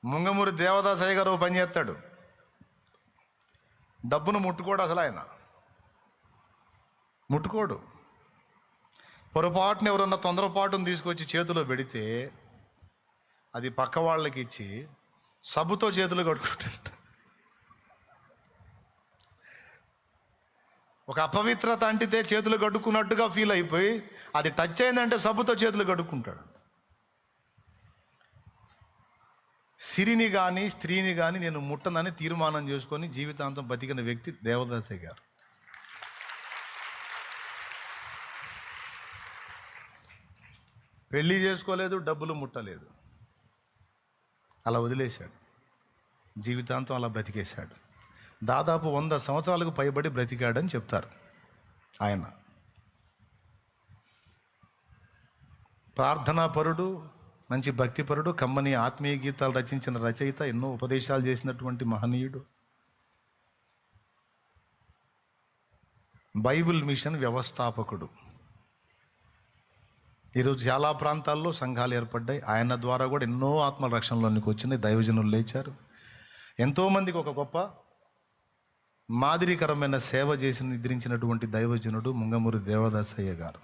ముంగమూరి దేవదాసయ్య గారు పని చేస్తాడు, డబ్బును ముట్టుకోడు. అసలు ఆయన ముట్టుకోడు. పొరపాటున ఎవరన్నా తొందరపాటును తీసుకొచ్చి చేతిలో పెడితే అది పక్క వాళ్ళకి ఇచ్చి సబ్బుతో చేతులు కడుక్కుంటాడు. ఒక అపవిత్రత అంటితే చేతులు కడుక్కున్నట్టుగా ఫీల్ అయిపోయి అది టచ్ అయిందంటే సబ్బుతో చేతులు కడుక్కుంటాడు. సిరిని కానీ స్త్రీని కానీ నేను ముట్టనని తీర్మానం చేసుకొని జీవితాంతం బతికిన వ్యక్తి దేవదాసయ్య గారు. పెళ్ళి చేసుకోలేదు, డబ్బులు ముట్టలేదు, అలా వదిలేశాడు. జీవితాంతం అలా బ్రతికేశాడు. దాదాపు 100 సంవత్సరాలకు పైబడి బ్రతికాడని చెప్తారు ఆయన. ప్రార్థనాపరుడు, మంచి భక్తిపరుడు, కమ్మని ఆత్మీయ గీతాలు రచించిన రచయిత, ఎన్నో ఉపదేశాలు చేసినటువంటి మహనీయుడు, బైబిల్ మిషన్ వ్యవస్థాపకుడు. ఈరోజు చాలా ప్రాంతాల్లో సంఘాలు ఏర్పడ్డాయి. ఆయన ద్వారా కూడా ఎన్నో ఆత్మల రక్షణలోనికి వచ్చినాయి. దైవజనులు లేచారు. ఎంతోమందికి ఒక గొప్ప మాదిరికరమైన సేవ చేసి నిద్రించినటువంటి దైవజనుడు ముంగమూరి దేవదాసయ్య గారు.